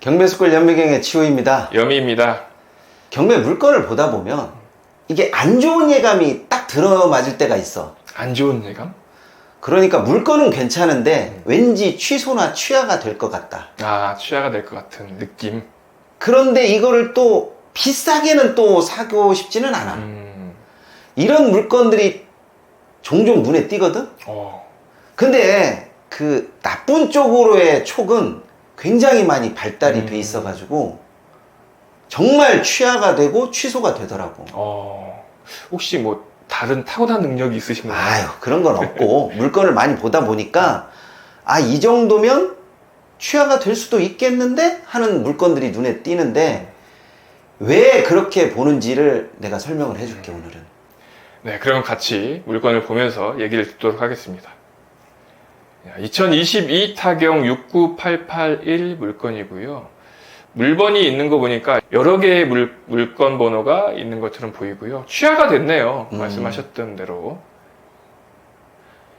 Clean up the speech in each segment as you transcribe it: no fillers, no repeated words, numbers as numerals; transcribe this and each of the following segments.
경매스쿨 연미경의 치호입니다. 여미입니다. 경매 물건을 보다 보면 이게 안 좋은 예감이 딱 들어맞을 때가 있어. 안 좋은 예감? 그러니까 물건은 괜찮은데 왠지 취소나 취하가 될 것 같다. 아, 취하가 될 것 같은 느낌. 그런데 이거를 또 비싸게는 또 사고 싶지는 않아. 이런 물건들이 종종 눈에 띄거든? 근데 그 나쁜 쪽으로의 촉은 굉장히 많이 발달이 돼 있어가지고 정말 취하가 되고 취소가 되더라고. 혹시 뭐 다른 타고난 능력이 있으신가요? 아유, 그런 건 없고 물건을 많이 보다 보니까 아, 이 정도면 취하가 될 수도 있겠는데 하는 물건들이 눈에 띄는데 왜 그렇게 보는지를 내가 설명을 해줄게, 오늘은. 네, 그럼 같이 물건을 보면서 얘기를 듣도록 하겠습니다. 2022 타경 69881 물건이고요. 물건이 있는 거 보니까 여러 개의 물건 번호가 있는 것처럼 보이고요. 취하가 됐네요. 말씀하셨던 대로.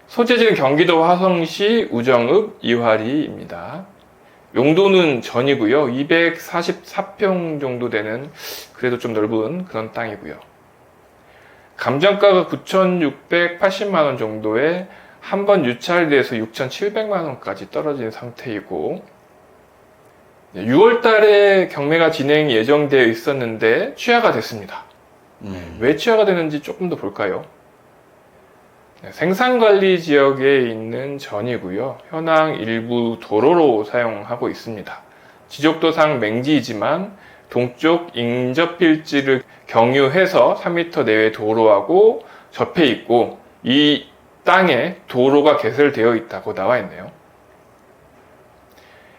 소재지는 경기도 화성시 우정읍 이화리입니다. 용도는 전이고요. 244평 정도 되는 그래도 좀 넓은 그런 땅이고요. 감정가가 9,680만원 정도에 한 번 유찰돼서 6,700만원까지 떨어진 상태이고 6월 달에 경매가 진행 예정되어 있었는데 취하가 됐습니다. 왜 취하가 되는지 조금 더 볼까요? 생산관리 지역에 있는 전이고요. 현황 일부 도로로 사용하고 있습니다. 지적도상 맹지이지만 동쪽 인접필지를 경유해서 3m 내외 도로하고 접해 있고 이 땅에 도로가 개설되어 있다고 나와 있네요.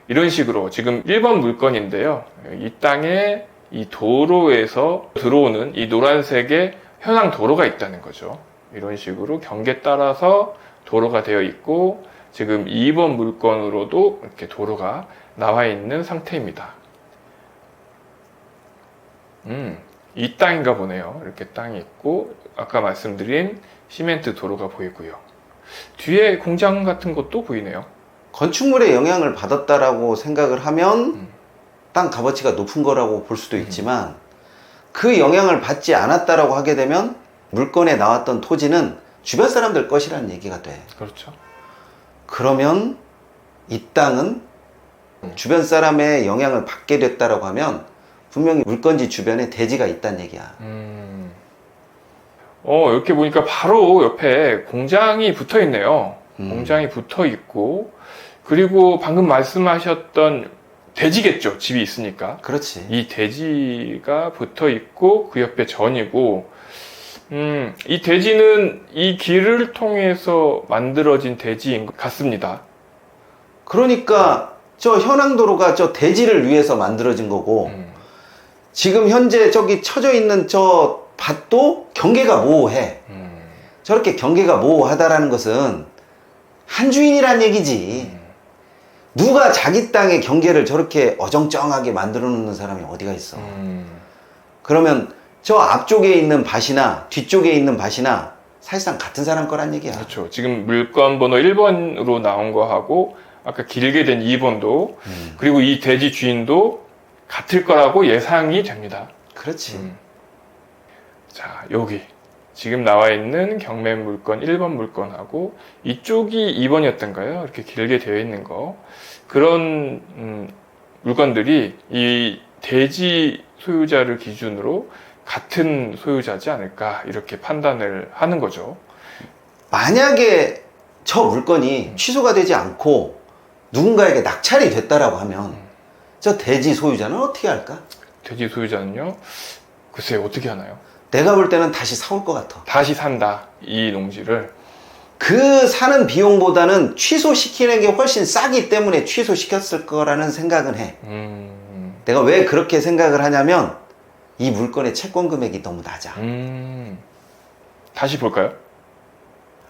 이런 식으로 지금 1번 물건인데요. 이 땅에 이 도로에서 들어오는 이 노란색의 현황 도로가 있다는 거죠. 이런 식으로 경계에 따라서 도로가 되어 있고 지금 2번 물건으로도 이렇게 도로가 나와 있는 상태입니다. 이 땅인가 보네요. 이렇게 땅이 있고 아까 말씀드린 시멘트 도로가 보이고요. 뒤에 공장 같은 것도 보이네요. 건축물의 영향을 받았다라고 생각을 하면 땅 값어치가 높은 거라고 볼 수도 있지만 그 영향을 받지 않았다라고 하게 되면 물건에 나왔던 토지는 주변 사람들 것이라는 얘기가 돼. 그렇죠. 그러면 이 땅은 주변 사람의 영향을 받게 됐다라고 하면 분명히 물건지 주변에 대지가 있다는 얘기야. 이렇게 보니까 바로 옆에 공장이 붙어 있네요. 공장이 붙어 있고 그리고 방금 말씀하셨던 대지겠죠. 집이 있으니까. 그렇지. 이 대지가 붙어 있고 그 옆에 전이고 이 대지는 이 길을 통해서 만들어진 대지인 것 같습니다. 그러니까 저 현황도로가 저 대지를 위해서 만들어진 거고 지금 현재 저기 쳐져 있는 저 밭도 경계가 모호해. 저렇게 경계가 모호하다라는 것은 한 주인이란 얘기지. 누가 자기 땅의 경계를 저렇게 어정쩡하게 만들어 놓는 사람이 어디가 있어. 그러면 저 앞쪽에 있는 밭이나 뒤쪽에 있는 밭이나 사실상 같은 사람 거란 얘기야. 그렇죠. 지금 물건 번호 1번으로 나온 거하고 아까 길게 된 2번도 그리고 이 대지 주인도 같을 거라고 예상이 됩니다. 그렇지. 자, 여기 지금 나와 있는 경매 물건 1번 물건하고 이쪽이 2번이었던가요? 이렇게 길게 되어 있는 거. 그런 물건들이 이 대지 소유자를 기준으로 같은 소유자지 않을까 이렇게 판단을 하는 거죠. 만약에 저 물건이 취소가 되지 않고 누군가에게 낙찰이 됐다라고 하면 저 대지 소유자는 어떻게 할까? 대지 소유자는요? 글쎄 어떻게 하나요? 내가 볼 때는 다시 사올 것 같아. 다시 산다, 이 농지를. 그 사는 비용보다는 취소시키는 게 훨씬 싸기 때문에 취소시켰을 거라는 생각은 해. 내가 왜 그렇게 생각을 하냐면 이 물건의 채권 금액이 너무 낮아. 다시 볼까요?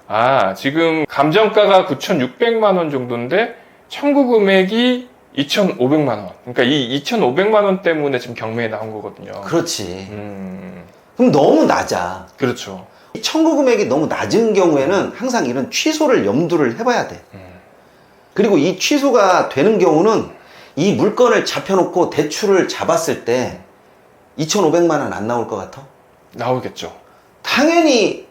아, 지금 감정가가 9,600만 원 정도인데 청구 금액이 2,500만 원. 그러니까 이 2,500만 원 때문에 지금 경매에 나온 거거든요. 그렇지. 그럼 너무 낮아. 그렇죠. 청구 금액이 너무 낮은 경우에는 항상 이런 취소를 염두를 해봐야 돼. 그리고 이 취소가 되는 경우는 이 물건을 잡혀놓고 대출을 잡았을 때 2,500만 원 안 나올 것 같아? 나오겠죠. 당연히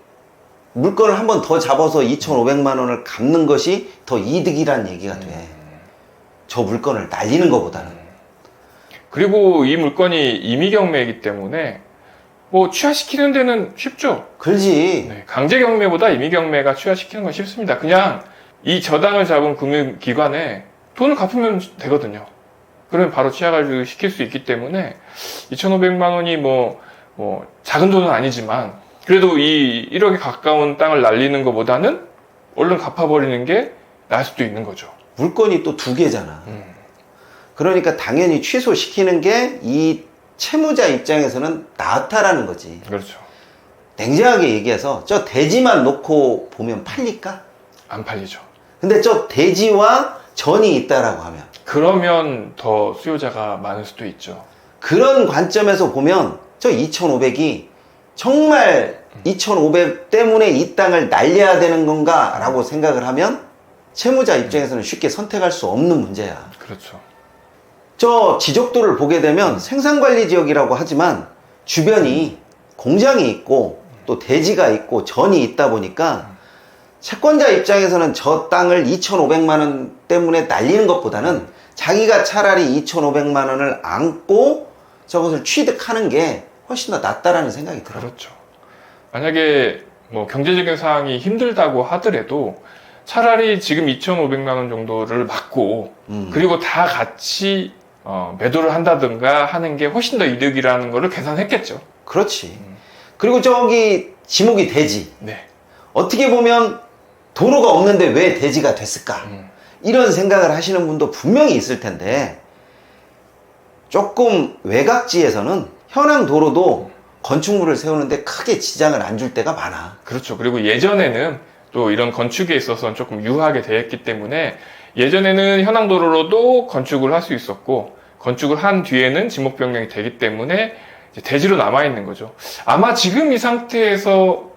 물건을 한 번 더 잡아서 2,500만 원을 갚는 것이 더 이득이란 얘기가 돼. 저 물건을 날리는 것보다는. 그리고 이 물건이 임의경매이기 때문에 뭐 취하시키는 데는 쉽죠. 그렇지. 네, 강제경매보다 임의경매가 취하시키는 건 쉽습니다. 그냥 이 저당을 잡은 금융기관에 돈을 갚으면 되거든요. 그러면 바로 취하를 시킬 수 있기 때문에 2,500만 원이 뭐 작은 돈은 아니지만 그래도 이 1억에 가까운 땅을 날리는 것보다는 얼른 갚아버리는 게 나을 수도 있는 거죠. 물건이 또 두 개잖아. 그러니까 당연히 취소시키는 게 이 채무자 입장에서는 나았다라는 거지. 그렇죠. 냉정하게 얘기해서 저 대지만 놓고 보면 팔릴까? 안 팔리죠. 근데 저 대지와 전이 있다라고 하면 그러면 더 수요자가 많을 수도 있죠. 그런 관점에서 보면 저 2,500이 정말 2,500 때문에 이 땅을 날려야 되는 건가 라고 생각을 하면 채무자 입장에서는 쉽게 선택할 수 없는 문제야. 그렇죠. 저 지적도를 보게 되면 생산관리 지역이라고 하지만 주변이 공장이 있고 또 대지가 있고 전이 있다 보니까 채권자 입장에서는 저 땅을 2,500만 원 때문에 날리는 것보다는 자기가 차라리 2,500만 원을 안고 저것을 취득하는 게 훨씬 더 낫다라는 생각이 들어요. 그렇죠. 만약에 뭐 경제적인 상황이 힘들다고 하더라도 차라리 지금 2,500만 원 정도를 받고 그리고 다 같이 매도를 한다든가 하는 게 훨씬 더 이득이라는 거를 계산했겠죠. 그렇지. 그리고 저기 지목이 대지. 네. 어떻게 보면 도로가 없는데 왜 대지가 됐을까? 이런 생각을 하시는 분도 분명히 있을 텐데 조금 외곽지에서는 현황 도로도 건축물을 세우는데 크게 지장을 안 줄 때가 많아. 그렇죠. 그리고 예전에는 또 이런 건축에 있어서는 조금 유하게 되어 있기 때문에 예전에는 현황도로로도 건축을 할 수 있었고 건축을 한 뒤에는 지목 변경이 되기 때문에 이제 대지로 남아있는 거죠. 아마 지금 이 상태에서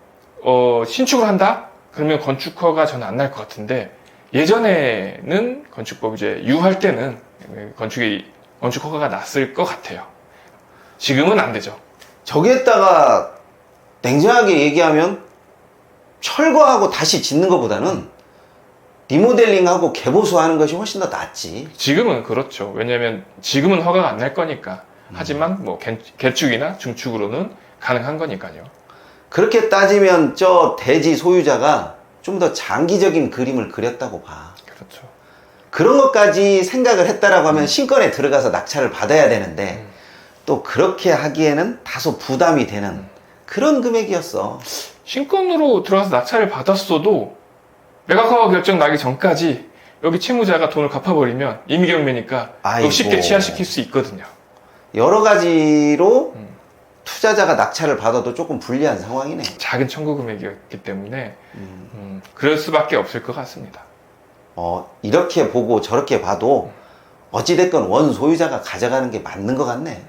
신축을 한다? 그러면 건축허가 저는 안 날 것 같은데 예전에는 건축법 이제 유할 때는 건축허가가 났을 것 같아요. 지금은 안 되죠. 저기에다가 냉정하게 얘기하면 철거하고 다시 짓는 것보다는 리모델링하고 개보수하는 것이 훨씬 더 낫지. 지금은 그렇죠. 왜냐하면 지금은 허가가 안 날 거니까. 하지만 뭐 개축이나 중축으로는 가능한 거니까요. 그렇게 따지면 저 대지 소유자가 좀 더 장기적인 그림을 그렸다고 봐. 그렇죠. 그런 것까지 생각을 했다라고 하면 신권에 들어가서 낙찰을 받아야 되는데 또 그렇게 하기에는 다소 부담이 되는 그런 금액이었어. 신권으로 들어가서 낙찰을 받았어도 매각허가 결정 나기 전까지 여기 채무자가 돈을 갚아버리면 임의경매니까 아이고. 쉽게 취하시킬 수 있거든요. 여러 가지로 투자자가 낙찰을 받아도 조금 불리한 상황이네. 작은 청구 금액이었기 때문에 그럴 수밖에 없을 것 같습니다. 이렇게 보고 저렇게 봐도 어찌됐건 원 소유자가 가져가는 게 맞는 것 같네.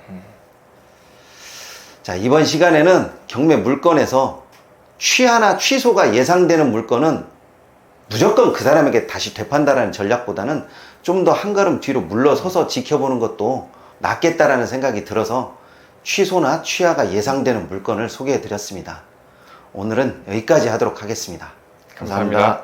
자, 이번 시간에는 경매 물건에서 취하나 취소가 예상되는 물건은 무조건 그 사람에게 다시 되판다라는 전략보다는 좀 더 한 걸음 뒤로 물러서서 지켜보는 것도 낫겠다라는 생각이 들어서 취소나 취하가 예상되는 물건을 소개해 드렸습니다. 오늘은 여기까지 하도록 하겠습니다. 감사합니다.